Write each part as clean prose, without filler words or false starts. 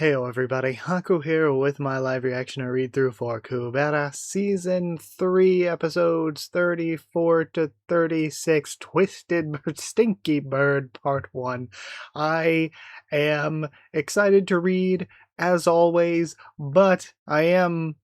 Heyo everybody, Haku here with my live reaction and read-through for Kubera Season 3, Episodes 34 to 36, Stinky Bird Part 1. I am excited to read, as always, but I am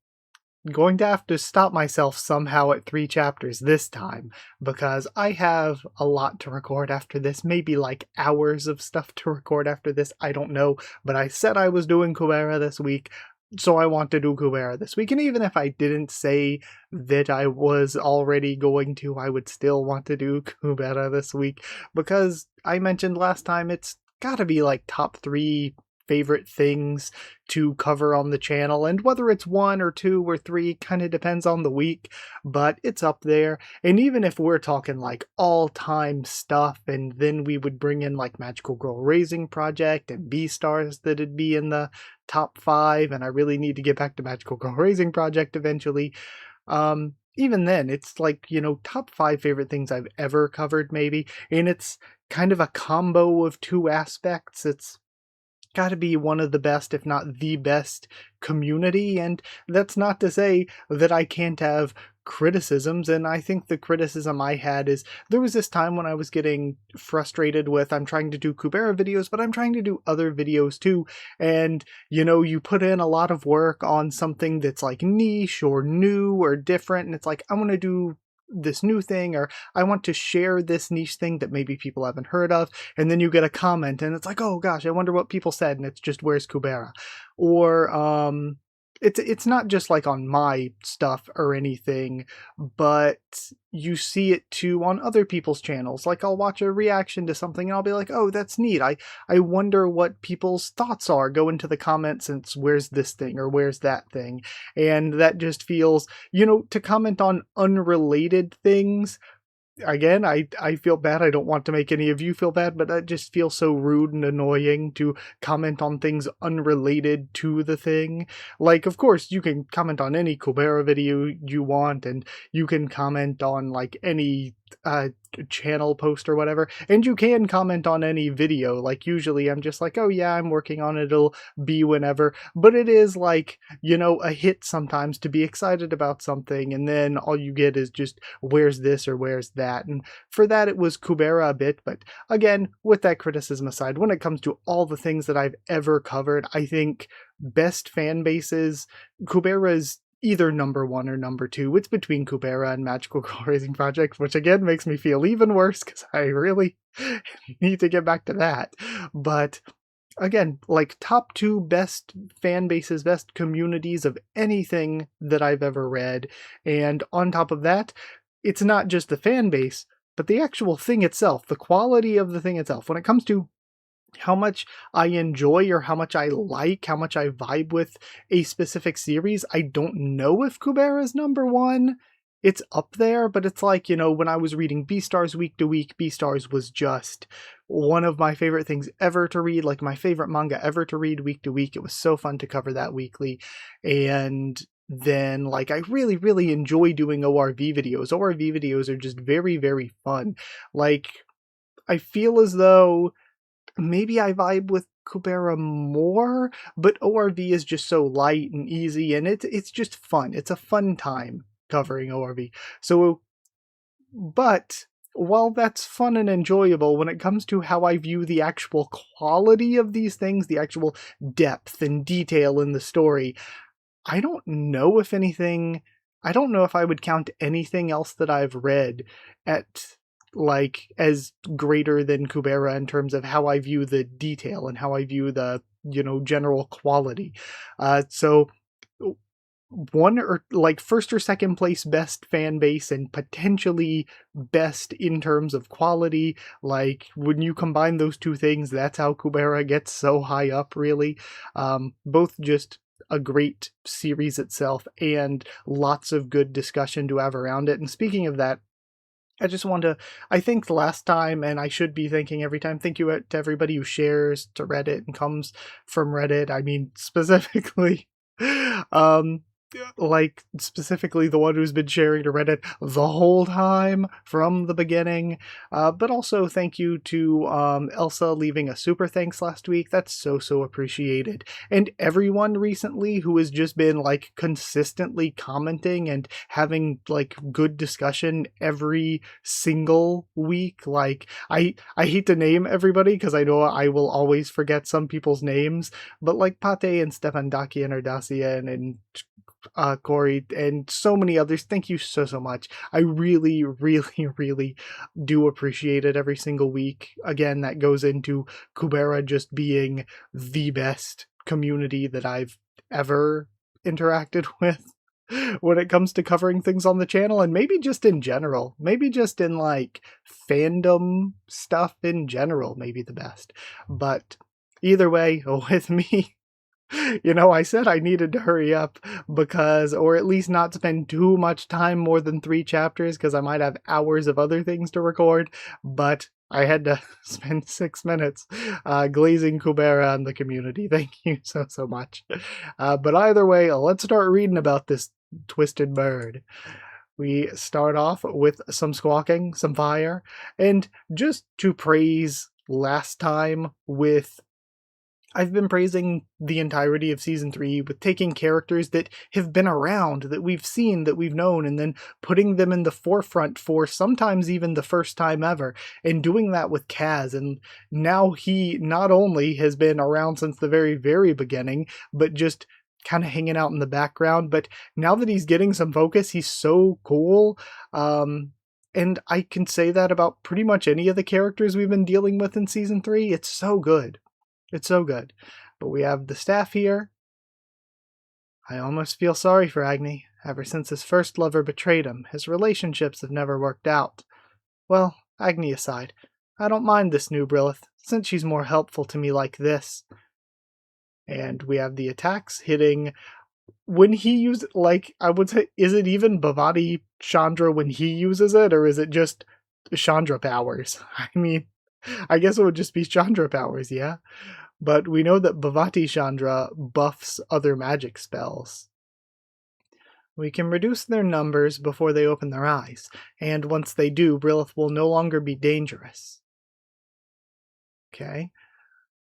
going to have to stop myself somehow at 3 chapters this time, because I have a lot to record after this, maybe like hours of stuff to record after this, I don't know, but I said I was doing Kubera this week, so I want to do Kubera this week, and even if I didn't say that I was already going to, I would still want to do Kubera this week, because I mentioned last time it's gotta be like top 3 favorite things to cover on the channel, and whether it's 1 or 2 or 3 kind of depends on the week, but it's up there. And even if we're talking like all-time stuff, and then we would bring in like Magical Girl Raising Project and B-Stars, that'd be in the top 5, and I really need to get back to Magical Girl Raising Project eventually. Even then, it's like, top 5 favorite things I've ever covered maybe, and it's kind of a combo of 2 aspects. It's got to be one of the best, if not the best, community, and that's not to say that I can't have criticisms, and I think the criticism I had is there was this time when I was getting frustrated with I'm trying to do Kubera videos, but I'm trying to do other videos too, and you put in a lot of work on something that's like niche or new or different, and it's like I want to do this new thing, or I want to share this niche thing that maybe people haven't heard of, and then you get a comment and it's like, oh gosh, I wonder what people said, and it's just, where's Kubera? Or it's not just like on my stuff or anything, but you see it too on other people's channels. Like I'll watch a reaction to something and I'll be like, oh, that's neat. I wonder what people's thoughts are. Go into the comments and it's, where's this thing or where's that thing? And that just feels, to comment on unrelated things. Again, I feel bad. I don't want to make any of you feel bad, but that just feels so rude and annoying to comment on things unrelated to the thing. Like, of course, you can comment on any Kubera video you want, and you can comment on, like, any channel post or whatever, and you can comment on any video. Like, usually I'm just like, oh yeah, I'm working on it, it'll be whenever, but it is like, a hit sometimes to be excited about something, and then all you get is just, where's this or where's that? And for that it was Kubera a bit, but again, with that criticism aside, when it comes to all the things that I've ever covered, I think best fan bases, Kubera's either number 1 or number 2. It's between Kubera and Magical Girl Raising Project, which again makes me feel even worse because I really need to get back to that. But again, like top 2 best fan bases, best communities of anything that I've ever read. And on top of that, it's not just the fan base, but the actual thing itself, the quality of the thing itself. When it comes to how much I enjoy or how much I like, how much I vibe with a specific series, I don't know if Kubera is number 1. It's up there, but it's like, when I was reading B-Stars week to week, B-Stars was just one of my favorite things ever to read, like my favorite manga ever to read week to week. It was so fun to cover that weekly. And then, like, I really, really enjoy doing ORV videos. ORV videos are just very, very fun. Like, I feel as though maybe I vibe with Kubera more, but ORV is just so light and easy, and it's just fun. It's a fun time covering ORV. So, but while that's fun and enjoyable, when it comes to how I view the actual quality of these things, the actual depth and detail in the story, I don't know if I would count anything else that I've read at like as greater than Kubera in terms of how I view the detail and how I view the, general quality. So one or like first or second place best fan base and potentially best in terms of quality. Like when you combine those 2 things, that's how Kubera gets so high up, really. Both just a great series itself and lots of good discussion to have around it. And speaking of that, I just want to, I think last time, and I should be thanking every time, thank you to everybody who shares to Reddit and comes from Reddit. I mean, specifically, like specifically the one who's been sharing to Reddit the whole time from the beginning. But also thank you to Elsa leaving a super thanks last week. That's so appreciated. And everyone recently who has just been like consistently commenting and having like good discussion every single week. Like I hate to name everybody because I know I will always forget some people's names, but like Pate and Stefan Daki and Ardacia and Corey, and so many others. Thank you so much. I really do appreciate it every single week. Again, that goes into Kubera just being the best community that I've ever interacted with when it comes to covering things on the channel, and maybe just in general. Maybe just in like fandom stuff in general, maybe the best. But either way, with me, I said I needed to hurry up because, or at least not spend too much time more than 3 chapters because I might have hours of other things to record, but I had to spend 6 minutes glazing Kubera on the community. Thank you so much. But either way, let's start reading about this twisted bird. We start off with some squawking, some fire, and just to praise last time with I've been praising the entirety of Season 3 with taking characters that have been around, that we've seen, that we've known, and then putting them in the forefront for sometimes even the first time ever, and doing that with Kaz. And now he not only has been around since the very beginning, but just kind of hanging out in the background, but now that he's getting some focus, he's so cool. And I can say that about pretty much any of the characters we've been dealing with in Season 3. It's so good. It's so good. But we have the staff here. I almost feel sorry for Agni. Ever since his first lover betrayed him, his relationships have never worked out. Well, Agni aside, I don't mind this new Brilith, since she's more helpful to me like this. And we have the attacks hitting... When he uses, like, I would say, is it even Bhavati Chandra when he uses it, or is it just Chandra powers? I mean, I guess it would just be Chandra powers, yeah? But we know that Bhavati Chandra buffs other magic spells. We can reduce their numbers before they open their eyes, and once they do, Brilith will no longer be dangerous. Okay.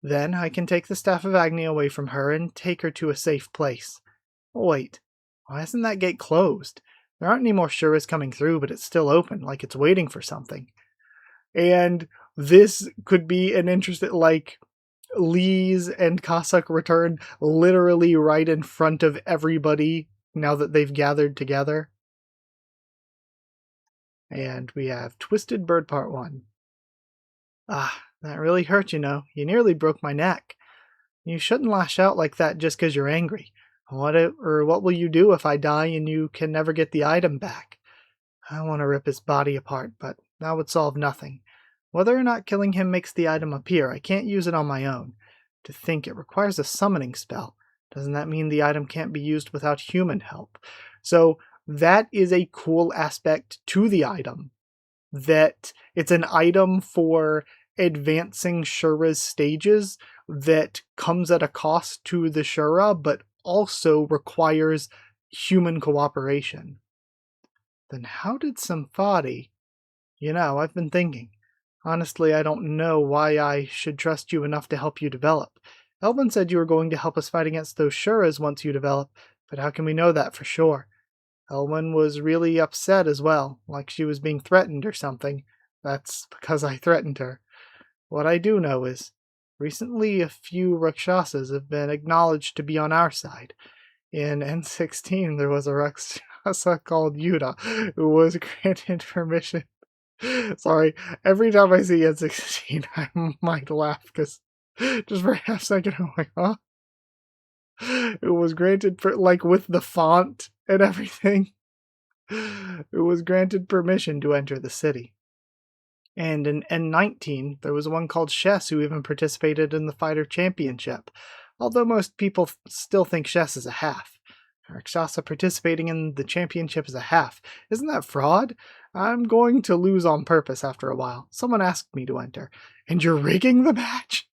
Then I can take the Staff of Agni away from her and take her to a safe place. Oh, wait, why isn't that gate closed? There aren't any more Shuras coming through, but it's still open, like it's waiting for something. And this could be an interesting, like, Lee's and Cossack return literally right in front of everybody now that they've gathered together. And we have Twisted Bird Part 1. Ah, that really hurt, you know. You nearly broke my neck. You shouldn't lash out like that just because you're angry. What will you do if I die and you can never get the item back? I want to rip his body apart, but that would solve nothing. Whether or not killing him makes the item appear, I can't use it on my own. To think it requires a summoning spell. Doesn't that mean the item can't be used without human help? So that is a cool aspect to the item. That it's an item for advancing Shura's stages that comes at a cost to the Shura, but also requires human cooperation. Then how did Samfadi... I've been thinking. Honestly, I don't know why I should trust you enough to help you develop. Elvin said you were going to help us fight against those Shuras once you develop, but how can we know that for sure? Elwyn was really upset as well, like she was being threatened or something. That's because I threatened her. What I do know is, recently a few Rakshasas have been acknowledged to be on our side. In N16 there was a Rakshasa called Yuda, who was granted permission. Sorry, every time I see N16 I might laugh, because just for a half second I'm like, huh? It was granted, like, with the font and everything. It was granted permission to enter the city. And in N19, there was one called Shess who even participated in the Fighter Championship, although most people still think Shess is a half. Rakshasa participating in the championship is a half. Isn't that fraud? I'm going to lose on purpose after a while. Someone asked me to enter. And you're rigging the match?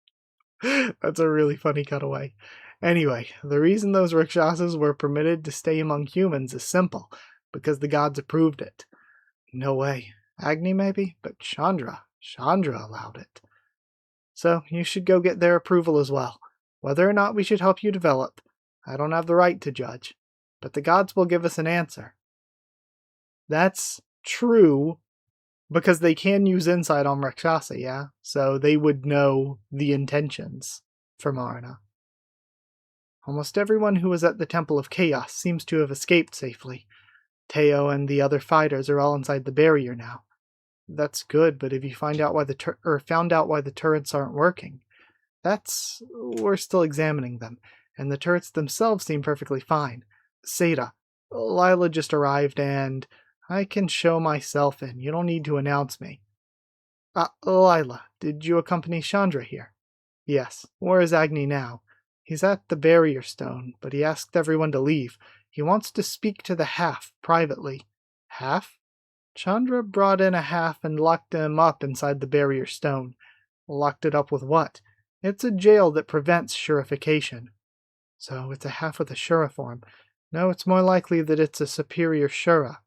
That's a really funny cutaway. Anyway, the reason those Rakshasas were permitted to stay among humans is simple, because the gods approved it. No way. Agni maybe, but Chandra allowed it. So you should go get their approval as well. Whether or not we should help you develop, I don't have the right to judge, but the gods will give us an answer. That's true, because they can use insight on Rakshasa, yeah? So they would know the intentions for Marna. Almost everyone who was at the Temple of Chaos seems to have escaped safely. Teo and the other fighters are all inside the barrier now. That's good, but if you found out why the turrets aren't working, we're still examining them, and the turrets themselves seem perfectly fine. Seda, Lila just arrived, and I can show myself in. You don't need to announce me. Lila, did you accompany Chandra here? Yes. Where is Agni now? He's at the barrier stone, but he asked everyone to leave. He wants to speak to the half, privately. Half? Chandra brought in a half and locked him up inside the barrier stone. Locked it up with what? It's a jail that prevents shurification. So it's a half with a shura form. No, it's more likely that it's a superior shura.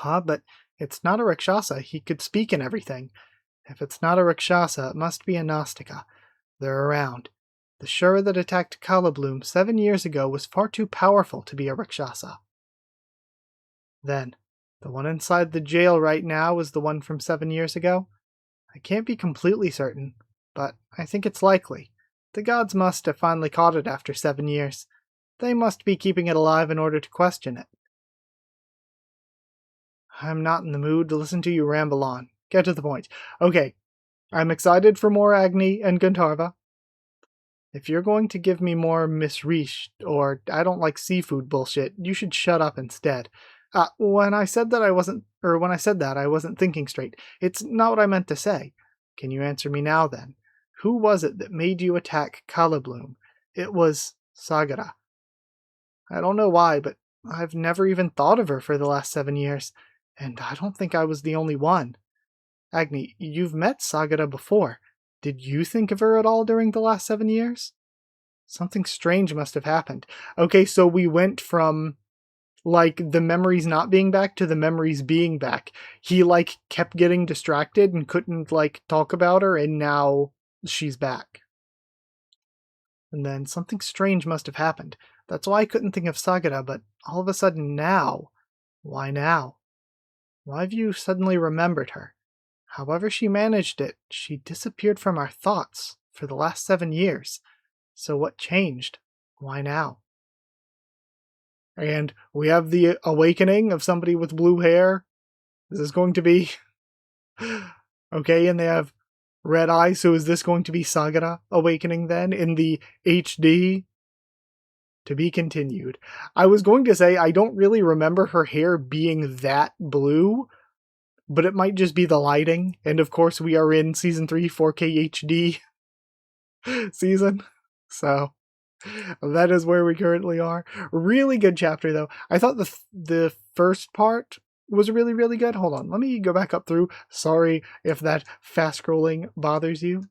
But it's not a Rakshasa. He could speak and everything. If it's not a Rakshasa, it must be a Nastica. They're around. The shura that attacked Kalabloom 7 years ago was far too powerful to be a Rakshasa. Then, the one inside the jail right now is the one from 7 years ago? I can't be completely certain, but I think it's likely. The gods must have finally caught it after 7 years. They must be keeping it alive in order to question it. I'm not in the mood to listen to you ramble on. Get to the point. Okay, I'm excited for more Agni and Gandharva. If you're going to give me more Miss Riche or I don't like seafood bullshit, you should shut up instead. When I said that, I wasn't thinking straight. It's not what I meant to say. Can you answer me now, then? Who was it that made you attack Kalabloom? It was Sagara. I don't know why, but I've never even thought of her for the last 7 years, and I don't think I was the only one. Agni, you've met Sagara before. Did you think of her at all during the last 7 years? Something strange must have happened. Okay, so we went from the memories not being back to the memories being back. He kept getting distracted and couldn't talk about her, and now she's back. And then something strange must have happened. That's why I couldn't think of Sagara, but all of a sudden now. Why now? Why have you suddenly remembered her? However she managed it, she disappeared from our thoughts for the last 7 years. So what changed? Why now? And we have the awakening of somebody with blue hair. Is this going to be... Okay, and they have red eyes, so is this going to be Sagara awakening then in the HD? To be continued. I was going to say I don't really remember her hair being that blue, but it might just be the lighting. And of course we are in Season 3 4K HD season. So that is where we currently are. Really good chapter though. I thought the first part was really, really good. Hold on, let me go back up through. Sorry if that fast scrolling bothers you.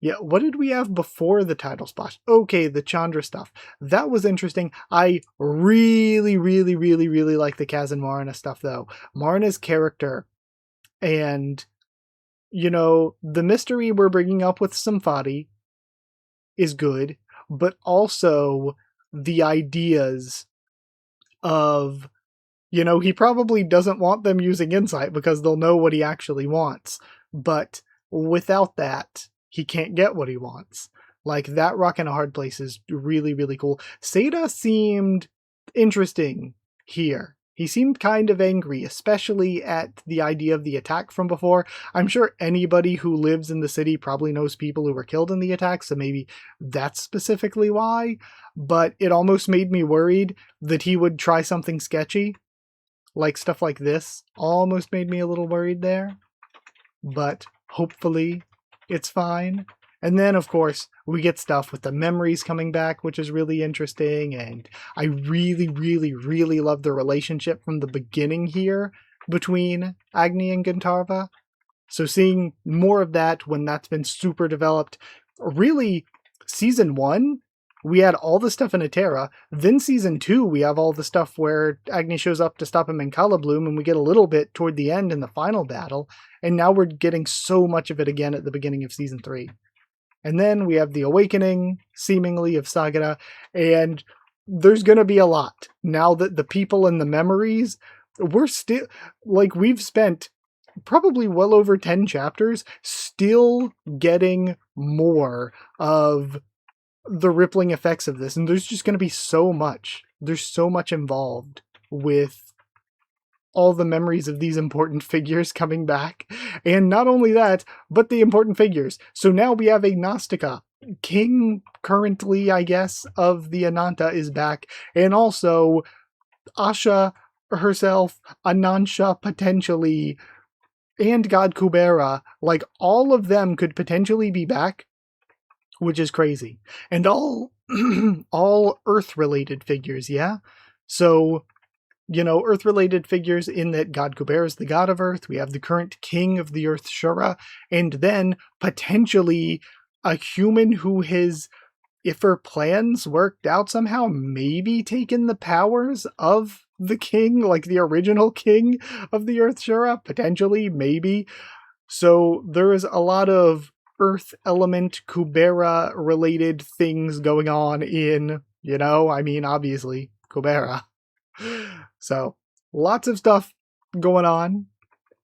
Yeah, what did we have before the title splash? Okay, the Chandra stuff. That was interesting. I really, really, really, really like the Kaz and Marna stuff, though. Marna's character and, the mystery we're bringing up with Samfati is good, but also the ideas of, he probably doesn't want them using insight because they'll know what he actually wants. But without that, he can't get what he wants. That rock in a hard place is really, really cool. Seda seemed interesting here. He seemed kind of angry, especially at the idea of the attack from before. I'm sure anybody who lives in the city probably knows people who were killed in the attack, so maybe that's specifically why. But it almost made me worried that he would try something sketchy. Stuff like this almost made me a little worried there. But hopefully it's fine. And then, of course, we get stuff with the memories coming back, which is really interesting. And I really, really, really love the relationship from the beginning here between Agni and Gandharva. So seeing more of that when that's been super developed, really Season 1, we had all the stuff in Atera. Then Season 2, we have all the stuff where Agni shows up to stop him in Calabloom, and we get a little bit toward the end in the final battle. And now we're getting so much of it again at the beginning of Season 3. And then we have the awakening, seemingly, of Sagara. And there's going to be a lot. Now that the people and the memories, we're still, like, we've spent probably well over 10 chapters still getting more of the rippling effects of this. And there's just going to be so much. There's so much involved with all the memories of these important figures coming back. And not only that, but the important figures. So now we have a Gnostica. King, currently, I guess, of the Ananta is back. And also Asha herself, Anansha potentially, and God Kubera. Like, all of them could potentially be back, which is crazy. And all all Earth-related figures, yeah? So, you know, Earth-related figures in that God Kubera is the god of Earth. We have the current king of the Earth, Shura, and then potentially a human who has, if her plans worked out somehow, maybe taken the powers of the king, like the original king of the Earth, Shura, potentially, maybe. So there is a lot of Earth element Kubera related things going on in, you know, I mean, obviously, Kubera. So, lots of stuff going on,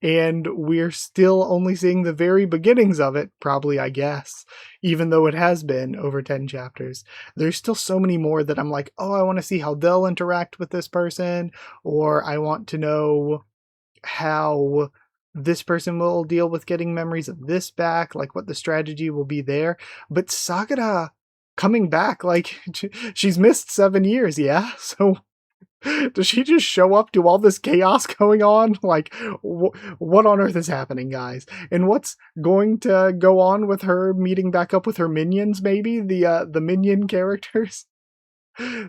and we're still only seeing the very beginnings of it, probably, I guess, even though it has been over 10 chapters. There's still so many more that I'm like, oh, I want to see how they'll interact with this person, or I want to know how this person will deal with getting memories of this back, like what the strategy will be there. But Sagara coming back, like, she's missed 7 years, yeah? So does she just show up to all this chaos going on? Like, what on earth is happening, guys? And what's going to go on with her meeting back up with her minions, maybe? The minion characters?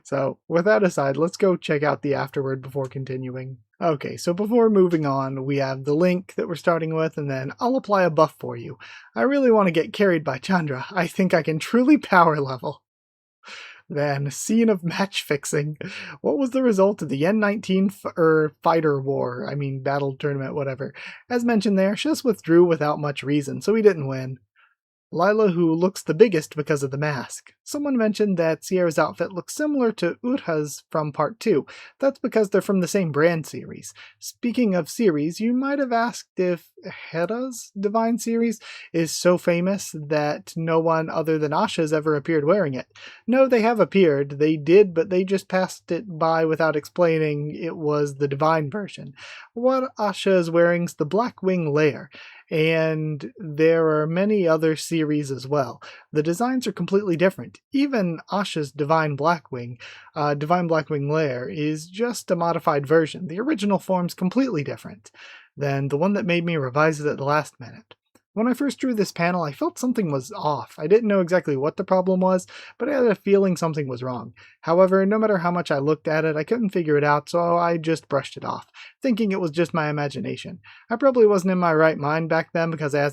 So, with that aside, let's go check out the afterword before continuing. Okay, so before moving on, we have the link that we're starting with, and then I'll apply a buff for you. I really want to get carried by Chandra. I think I can truly power level. Then, scene of match fixing. What was the result of the N19 fighter war? I mean, battle tournament, whatever. As mentioned there, Shus withdrew without much reason, so he didn't win. Lila, who looks the biggest because of the mask. Someone mentioned that Sierra's outfit looks similar to Urha's from Part 2. That's because they're from the same brand series. Speaking of series, you might have asked if Hera's Divine series is so famous that no one other than Asha has ever appeared wearing it. No, they have appeared. They did, but they just passed it by without explaining it was the Divine version. What Asha is wearing is the Blackwing layer, and there are many other series as well. The designs are completely different. Even Asha's Divine Blackwing layer is just a modified version. The original form's completely different than the one that made me revise it at the last minute. When I first drew this panel, I felt something was off. I didn't know exactly what the problem was, but I had a feeling something was wrong. However, no matter how much I looked at it, I couldn't figure it out, so I just brushed it off, thinking it was just my imagination. I probably wasn't in my right mind back then because I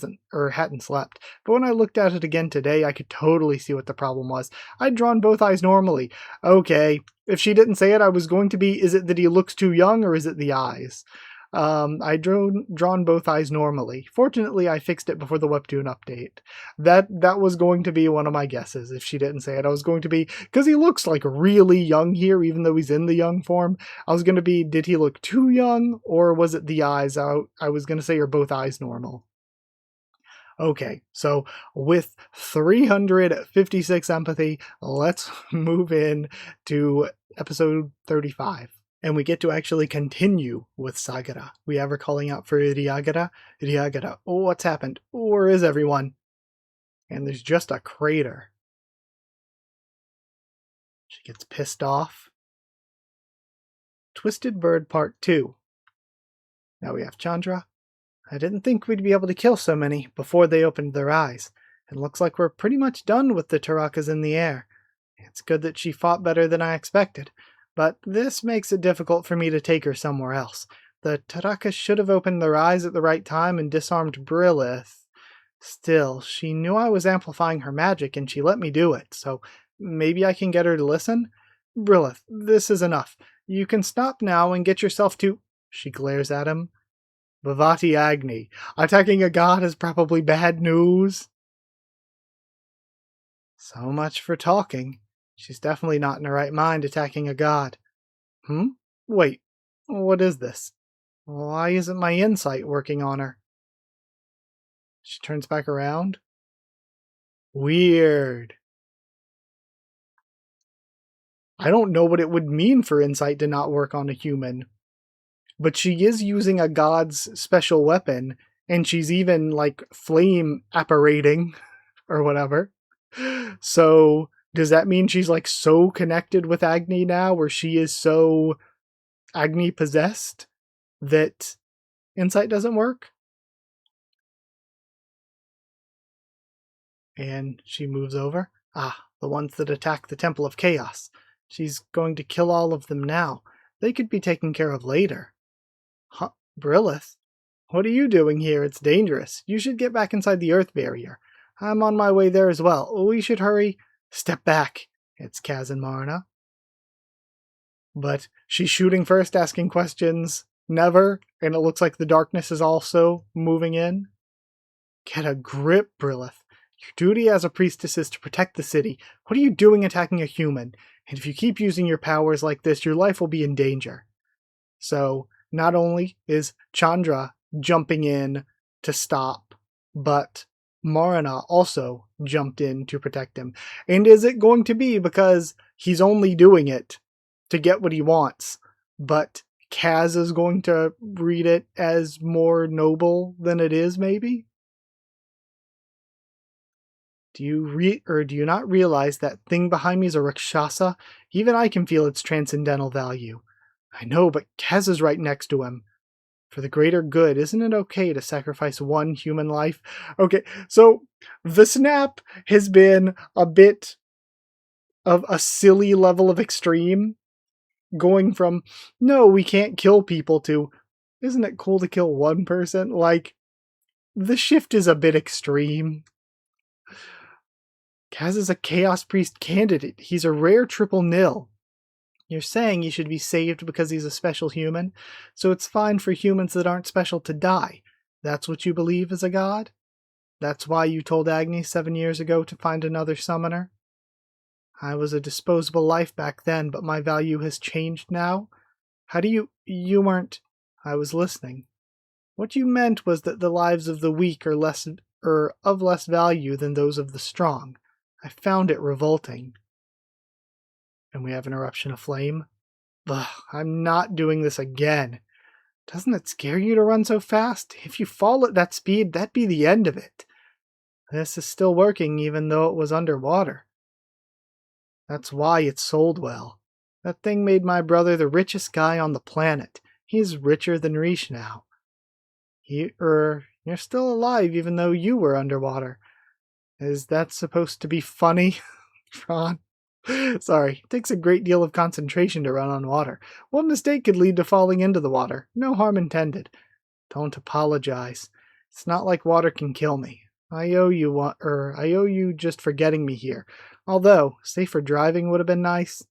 hadn't slept, but when I looked at it again today, I could totally see what the problem was. I'd drawn both eyes normally. Okay, if she didn't say it, I was going to be, is it that he looks too young, or is it the eyes? I drawn both eyes normally. Fortunately, I fixed it before the Webtoon update. That was going to be one of my guesses if she didn't say it. I was going to be, because he looks like really young here, even though he's in the young form. I was going to be, did he look too young, or was it the eyes? I was going to say, are both eyes normal? Okay, so with 356 empathy, let's move in to episode 35. And we get to actually continue with Sagara. We have her calling out for Ryagara. Ryagara, oh, what's happened? Where is everyone? And there's just a crater. She gets pissed off. Twisted Bird Part 2. Now we have Chandra. I didn't think we'd be able to kill so many before they opened their eyes. It looks like we're pretty much done with the Tarakas in the air. It's good that she fought better than I expected. But this makes it difficult for me to take her somewhere else. The Tarakas should have opened their eyes at the right time and disarmed Brilith. Still, she knew I was amplifying her magic and she let me do it, so maybe I can get her to listen? Brilith, this is enough. You can stop now and get yourself to. She glares at him. Bhavati Agni. Attacking a god is probably bad news. So much for talking. She's definitely not in her right mind attacking a god. Wait, what is this? Why isn't my insight working on her? She turns back around. Weird. I don't know what it would mean for insight to not work on a human. But she is using a god's special weapon, and she's even, like, flame apparating, or whatever. So, does that mean she's, like, so connected with Agni now, where she is so Agni possessed that insight doesn't work? And she moves over. Ah, the ones that attack the Temple of Chaos. She's going to kill all of them now. They could be taken care of later. Huh, Brilith? What are you doing here? It's dangerous. You should get back inside the Earth barrier. I'm on my way there as well. We should hurry. Step back. It's Kaz and Marna. But she's shooting first, asking questions. Never. And it looks like the darkness is also moving in. Get a grip, Brilith. Your duty as a priestess is to protect the city. What are you doing attacking a human? And if you keep using your powers like this, your life will be in danger. So, not only is Chandra jumping in to stop, but Marana also jumped in to protect him. And is it going to be because he's only doing it to get what he wants, but Kaz is going to read it as more noble than it is, maybe? Do you not realize that thing behind me is a Rakshasa? Even I can feel its transcendental value. I know, but Kaz is right next to him. For the greater good, isn't it okay to sacrifice one human life? Okay, so the snap has been a bit of a silly level of extreme, going from, no, we can't kill people, to, isn't it cool to kill one person? Like, the shift is a bit extreme. Kaz is a Chaos Priest candidate. He's a rare triple nil. You're saying he should be saved because he's a special human, so it's fine for humans that aren't special to die. That's what you believe as a god? That's why you told Agni 7 years ago to find another summoner? I was a disposable life back then, but my value has changed now? How do you weren't... I was listening. What you meant was that the lives of the weak are of less value than those of the strong. I found it revolting. And we have an eruption of flame. Ugh, I'm not doing this again. Doesn't it scare you to run so fast? If you fall at that speed, that'd be the end of it. This is still working even though it was underwater. That's why it sold well. That thing made my brother the richest guy on the planet. He's richer than Rish now. You're still alive even though you were underwater. Is that supposed to be funny, Ron? Sorry, it takes a great deal of concentration to run on water. One mistake could lead to falling into the water. No harm intended. Don't apologize. It's not like water can kill me. I owe you just for getting me here. Although, safer driving would have been nice.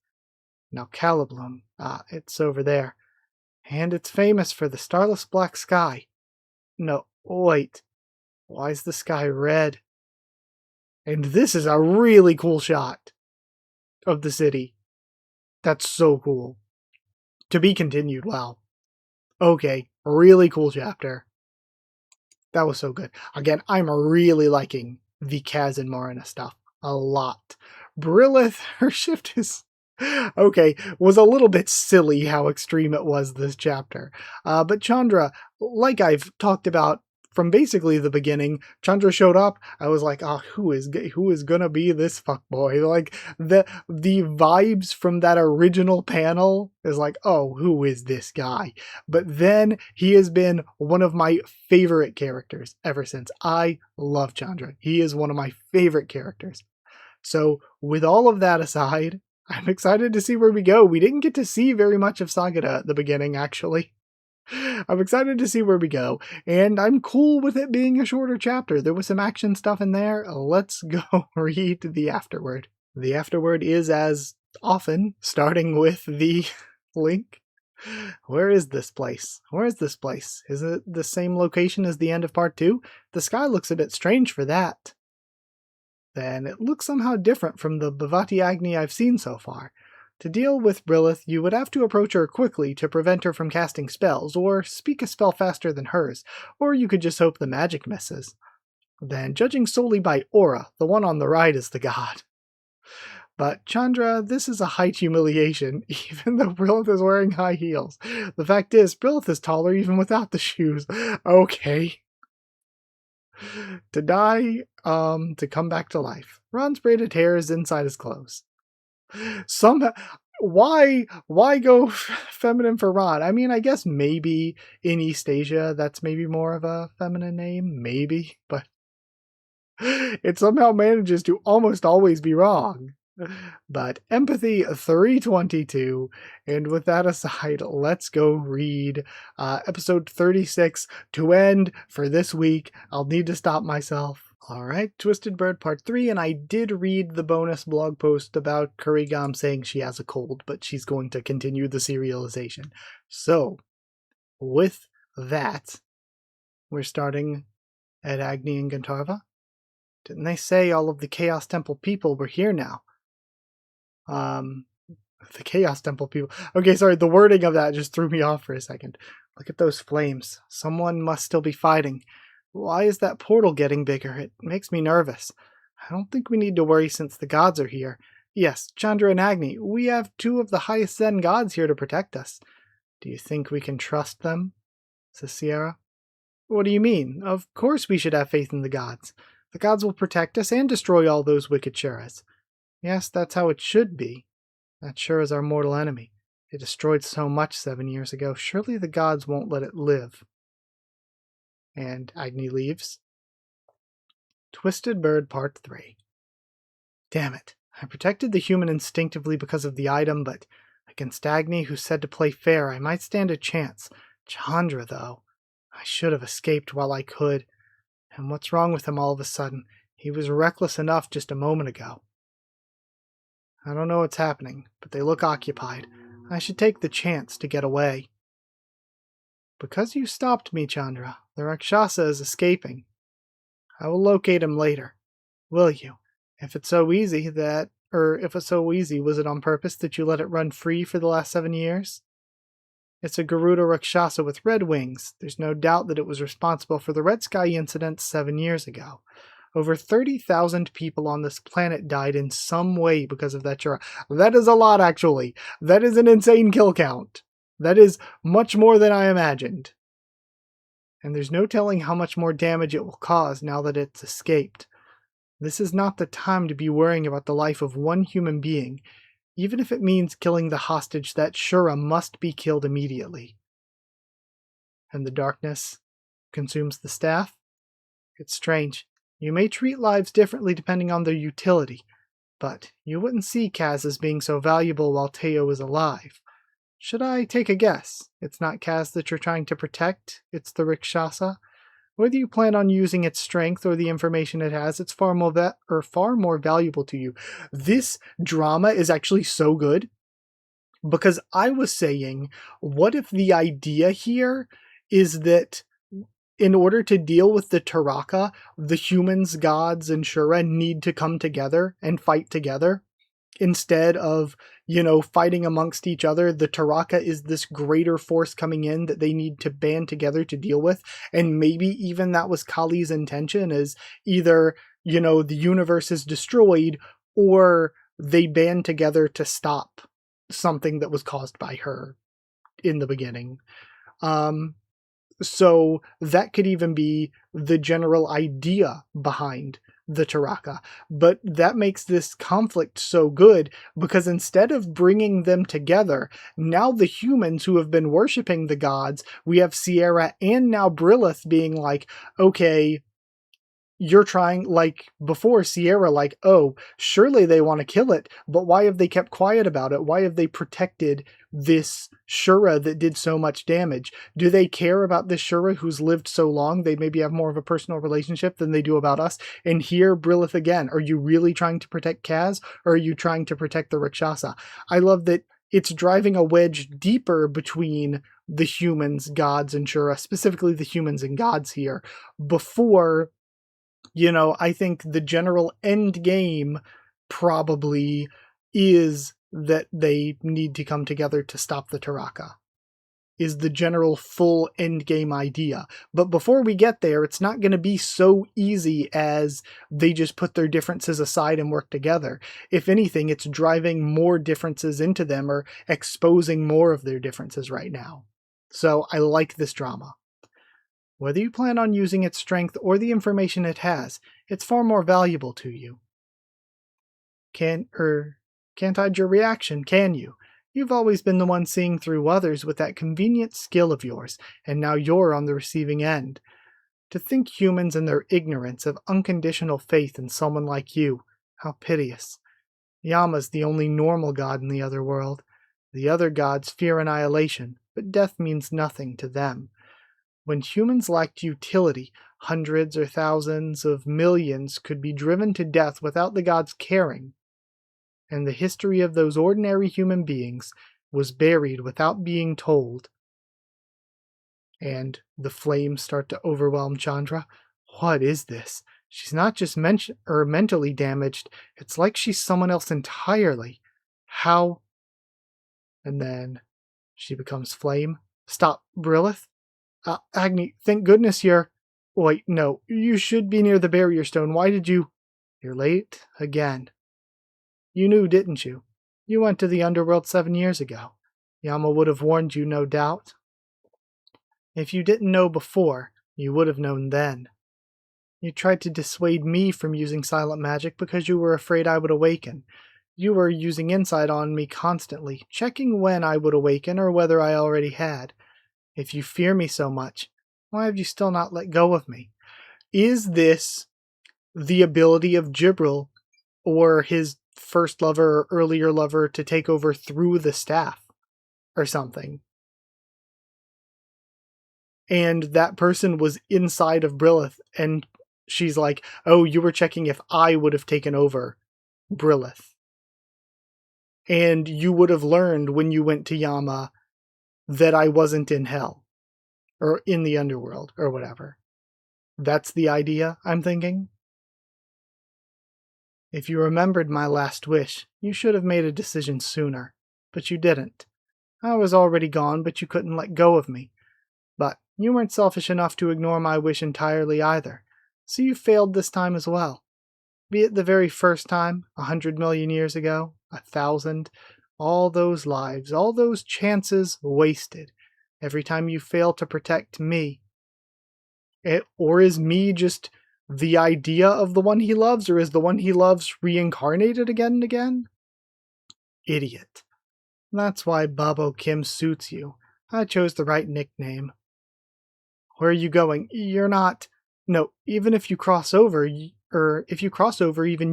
Now Calibloom. It's over there. And it's famous for the starless black sky. No, wait. Why is the sky red? And this is a really cool shot of the city. That's so cool. To be continued, wow. Okay, really cool chapter. That was so good. Again, I'm really liking the Kaz and Marina stuff a lot. Brilith, her shift is... okay, was a little bit silly how extreme it was this chapter. But Chandra, like I've talked about from basically the beginning, Chandra showed up. I was like, oh, who is gonna be this fuckboy? Like, the vibes from that original panel is like, oh, who is this guy? But then he has been one of my favorite characters ever since. I love Chandra. He is one of my favorite characters. So with all of that aside, I'm excited to see where we go. We didn't get to see very much of Sagata at the beginning, actually. I'm excited to see where we go, and I'm cool with it being a shorter chapter. There was some action stuff in there. Let's go read the afterword. The afterword is, as often, starting with the link. Where is this place? Where is this place? Is it the same location as the end of part 2? The sky looks a bit strange for that. Then it looks somehow different from the Bhavati Agni I've seen so far. To deal with Brilith, you would have to approach her quickly to prevent her from casting spells, or speak a spell faster than hers, or you could just hope the magic misses. Then, judging solely by aura, the one on the right is the god. But Chandra, this is a height humiliation, even though Brilith is wearing high heels. The fact is, Brilith is taller even without the shoes. Okay. To die, to come back to life. Ron's braided hair is inside his clothes. Why go feminine for Ron? I mean, I guess maybe in East Asia that's maybe more of a feminine name, maybe, but it somehow manages to almost always be wrong. But empathy 322, and with that aside, let's go read episode 36 to end for this week. I'll need to stop myself. Alright, Twisted Bird Part 3, and I did read the bonus blog post about Kurigam saying she has a cold, but she's going to continue the serialization. So, with that, we're starting at Agni and Gandharva. Didn't they say all of the Chaos Temple people were here now? The Chaos Temple people. Okay, sorry, the wording of that just threw me off for a second. Look at those flames. Someone must still be fighting. Why is that portal getting bigger? It makes me nervous. I don't think we need to worry since the gods are here. Yes, Chandra and Agni, we have 2 of the highest Zen gods here to protect us. Do you think we can trust them? Says Sierra. What do you mean? Of course we should have faith in the gods. The gods will protect us and destroy all those wicked Shuras. Yes, that's how it should be. That Shura is our mortal enemy. It destroyed so much 7 years ago. Surely the gods won't let it live. And Agni leaves. Twisted Bird Part 3. Damn it. I protected the human instinctively because of the item, but against Agni, who said to play fair, I might stand a chance. Chandra, though. I should have escaped while I could. And what's wrong with him all of a sudden? He was reckless enough just a moment ago. I don't know what's happening, but they look occupied. I should take the chance to get away. Because you stopped me, Chandra, the Rakshasa is escaping. I will locate him later. Will you? If it's so easy, was it on purpose that you let it run free for the last 7 years? It's a Garuda Rakshasa with red wings. There's no doubt that it was responsible for the Red Sky incident 7 years ago. Over 30,000 people on this planet died in some way because of that Shura. That is a lot, actually. That is an insane kill count. That is much more than I imagined. And there's no telling how much more damage it will cause now that it's escaped. This is not the time to be worrying about the life of one human being, even if it means killing the hostage. That Shura must be killed immediately. And the darkness consumes the staff? It's strange. You may treat lives differently depending on their utility, but you wouldn't see Kaz as being so valuable while Teo is alive. Should I take a guess? It's not Kaz that you're trying to protect, it's the Rakshasa? Whether you plan on using its strength or the information it has, it's far more valuable to you. This drama is actually so good, because I was saying, what if the idea here is that in order to deal with the Taraka, the humans, gods, and Shura need to come together and fight together? Instead of, fighting amongst each other, the Taraka is this greater force coming in that they need to band together to deal with. And maybe even that was Kali's intention, is either, the universe is destroyed or they band together to stop something that was caused by her in the beginning. So that could even be the general idea behind the Taraka. But that makes this conflict so good, because instead of bringing them together, now the humans who have been worshipping the gods, we have Sierra and now Brilith being like, okay, you're trying, like before Sierra, like, oh, surely they want to kill it, but why have they kept quiet about it? Why have they protected this Shura that did so much damage? Do they care about this Shura who's lived so long? They maybe have more of a personal relationship than they do about us. And here, Brilith again, are you really trying to protect Kaz, or are you trying to protect the Rakshasa? I love that it's driving a wedge deeper between the humans, gods, and Shura, specifically the humans and gods here, before, I think the general end game probably is that they need to come together to stop the Taraka, is the general full end game idea. But before we get there, it's not going to be so easy as they just put their differences aside and work together. If anything, it's driving more differences into them or exposing more of their differences right now. So I like this drama. Whether you plan on using its strength or the information it has, it's far more valuable to you. Can't hide your reaction, can you? You've always been the one seeing through others with that convenient skill of yours, and now you're on the receiving end. To think humans in their ignorance have unconditional faith in someone like you, how piteous. Yama's the only normal god in the other world. The other gods fear annihilation, but death means nothing to them. When humans lacked utility, hundreds or thousands of millions could be driven to death without the gods caring. And the history of those ordinary human beings was buried without being told. And the flames start to overwhelm Chandra. What is this? She's not just mentally damaged, it's like she's someone else entirely. How? And then she becomes flame. Stop, Brilith. Agni, thank goodness you're... Wait, no, you should be near the barrier stone. Why did you... You're late again. You knew, didn't you? You went to the underworld 7 years ago. Yama would have warned you, no doubt. If you didn't know before, you would have known then. You tried to dissuade me from using silent magic because you were afraid I would awaken. You were using insight on me constantly, checking when I would awaken or whether I already had. If you fear me so much, why have you still not let go of me? Is this the ability of Jibril or his first lover or earlier lover to take over through the staff or something? And that person was inside of Brilith, and she's like, oh, you were checking if I would have taken over Brilith. And you would have learned when you went to Yama that I wasn't in hell. Or in the underworld, or whatever. That's the idea, I'm thinking. If you remembered my last wish, you should have made a decision sooner. But you didn't. I was already gone, but you couldn't let go of me. But you weren't selfish enough to ignore my wish entirely either. So you failed this time as well. Be it the very first time, 100 million years ago, 1,000, all those lives, all those chances wasted. Every time you fail to protect me. Or is me just the idea of the one he loves, or is the one he loves reincarnated again and again? Idiot. That's why Babo Kim suits you. I chose the right nickname. Where are you going? You're not... No, even if you cross over, even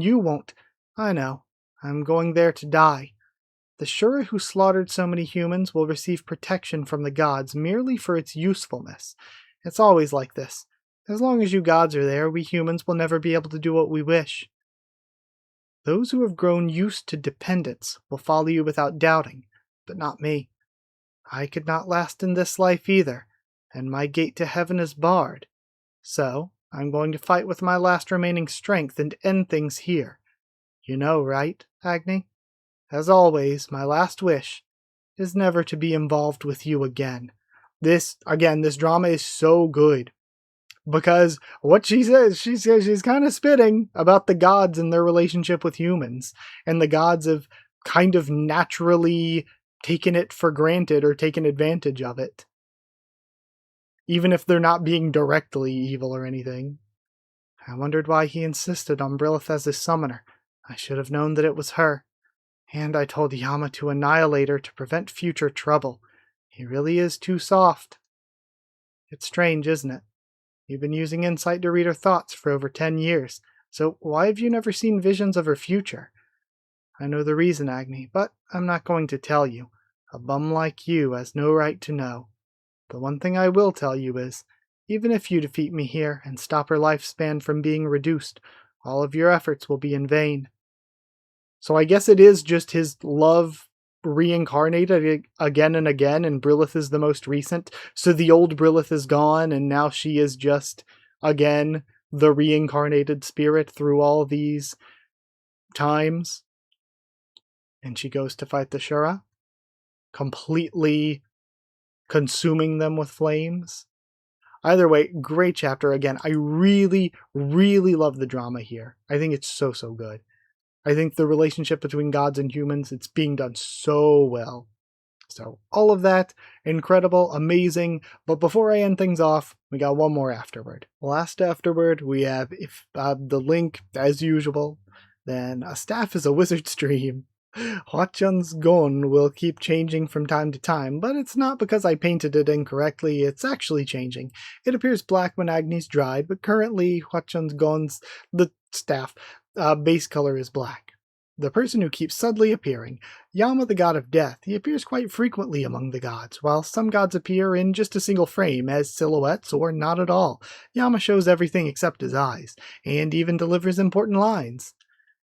you won't. I know. I'm going there to die. The Shura who slaughtered so many humans will receive protection from the gods merely for its usefulness. It's always like this. As long as you gods are there, we humans will never be able to do what we wish. Those who have grown used to dependence will follow you without doubting, but not me. I could not last in this life either, and my gate to heaven is barred. So, I'm going to fight with my last remaining strength and end things here. You know, right, Agni? As always, my last wish is never to be involved with you again. This drama is so good. Because what she says she's kind of spitting about the gods and their relationship with humans. And the gods have kind of naturally taken it for granted or taken advantage of it. Even if they're not being directly evil or anything. I wondered why he insisted on Brilith as his summoner. I should have known that it was her. And I told Yama to annihilate her to prevent future trouble. He really is too soft. It's strange, isn't it? You've been using insight to read her thoughts for over 10 years, so why have you never seen visions of her future? I know the reason, Agni, but I'm not going to tell you. A bum like you has no right to know. The one thing I will tell you is, even if you defeat me here and stop her lifespan from being reduced, all of your efforts will be in vain. So I guess it is just his love reincarnated again and again, and Brilith is the most recent. So the old Brilith is gone, and now she is just, again, the reincarnated spirit through all these times. And she goes to fight the Shura, completely consuming them with flames. Either way, great chapter. Again, I really, really love the drama here. I think it's so, so good. I think the relationship between gods and humans, it's being done so well. So all of that, incredible, amazing. But before I end things off, we got one more afterword. Last afterword, we have the link, as usual. Then a staff is a wizard's dream. Hwachun's gon will keep changing from time to time, but it's not because I painted it incorrectly, it's actually changing. It appears black when Agni's dried, but currently Hwachun's gon's, the staff, base color is black. The person who keeps suddenly appearing, Yama the god of death, he appears quite frequently among the gods, while some gods appear in just a single frame as silhouettes or not at all. Yama shows everything except his eyes, and even delivers important lines.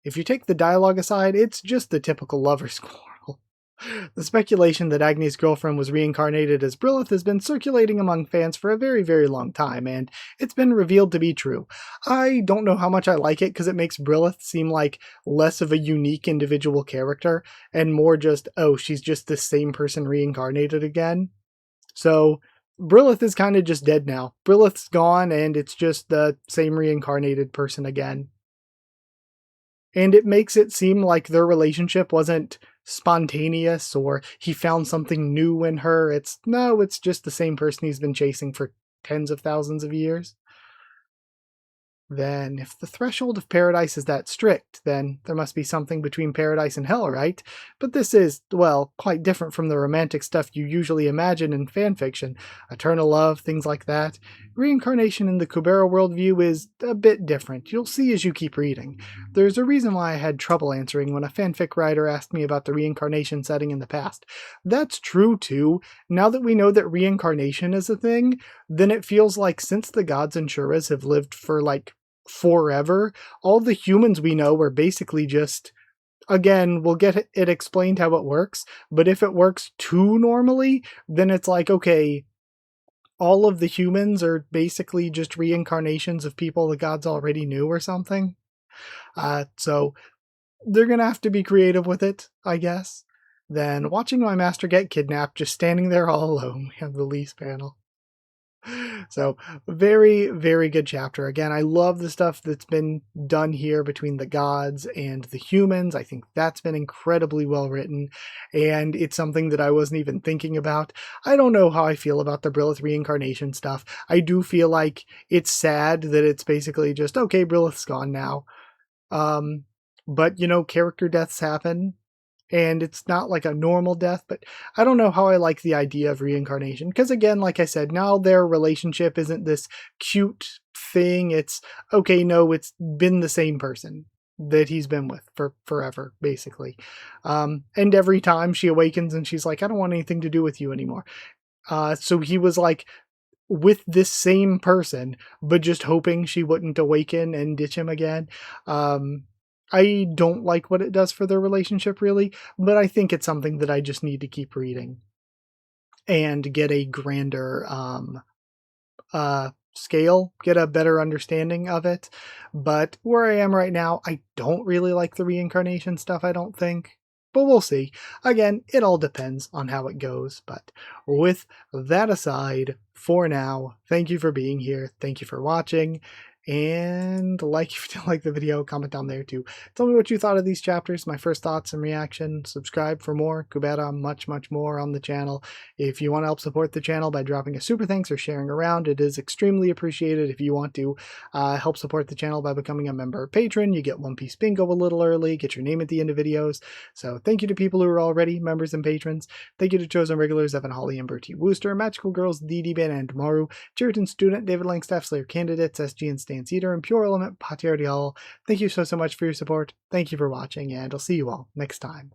If you take the dialogue aside, it's just the typical lover squirrel. The speculation that Agni's girlfriend was reincarnated as Brilith has been circulating among fans for a very, very long time, and it's been revealed to be true. I don't know how much I like it because it makes Brilith seem like less of a unique individual character and more just, oh, she's just the same person reincarnated again. So Brilith is kind of just dead now. Brilith's gone and it's just the same reincarnated person again. And it makes it seem like their relationship wasn't spontaneous or he found something new in her. It's just the same person he's been chasing for tens of thousands of years. Then, if the threshold of paradise is that strict, then there must be something between paradise and hell, right? But this is, well, quite different from the romantic stuff you usually imagine in fanfiction. Eternal love, things like that. Reincarnation in the Kubera worldview is a bit different. You'll see as you keep reading. There's a reason why I had trouble answering when a fanfic writer asked me about the reincarnation setting in the past. That's true too. Now that we know that reincarnation is a thing, then it feels like since the gods and Shuras have lived for like forever, all the humans we know are basically just, again, we'll get it explained how it works, but if it works too normally, then it's like, okay, all of the humans are basically just reincarnations of people the gods already knew or something. So they're gonna have to be creative with it, I guess. Then watching my master get kidnapped, just standing there all alone. We have the lease panel. So very, very good chapter. Again, I love the stuff that's been done here between the gods and the humans. I think that's been incredibly well written, and it's something that I wasn't even thinking about. I don't know how I feel about the Brilith reincarnation stuff. I do feel like it's sad that it's basically just, okay, Brilith's gone now. But, you know, character deaths happen. And it's not like a normal death, but I don't know how I like the idea of reincarnation. Because again, like I said, now their relationship isn't this cute thing. It's, okay, no, it's been the same person that he's been with for forever, basically. And every time she awakens and she's like, I don't want anything to do with you anymore. So he was like with this same person, but just hoping she wouldn't awaken and ditch him again. I don't like what it does for their relationship, really, but I think it's something that I just need to keep reading and get a grander scale, get a better understanding of it. But where I am right now, I don't really like the reincarnation stuff, I don't think. But we'll see. Again, it all depends on how it goes. But with that aside, for now, thank you for being here. Thank you for watching. And like if you like the video, comment down there too. Tell me what you thought of these chapters, my first thoughts and reaction. Subscribe for more Kubera, much more on the channel. If you want to help support the channel by dropping a super thanks or sharing around, it is extremely appreciated. If you want to help support the channel by becoming a member or patron, you get One Piece Bingo a little early, get your name at the end of videos. So thank you to people who are already members and patrons. Thank you to chosen regulars Evan Holly and Bertie Wooster, Magical Girls, Dee Ben and Maru, Cheriton Student, David Langstaff, Slayer Candidates, SG and Stan Cedar, and Pure Element, Patiardi Hall. Thank you so much for your support. Thank you for watching, and I'll see you all next time.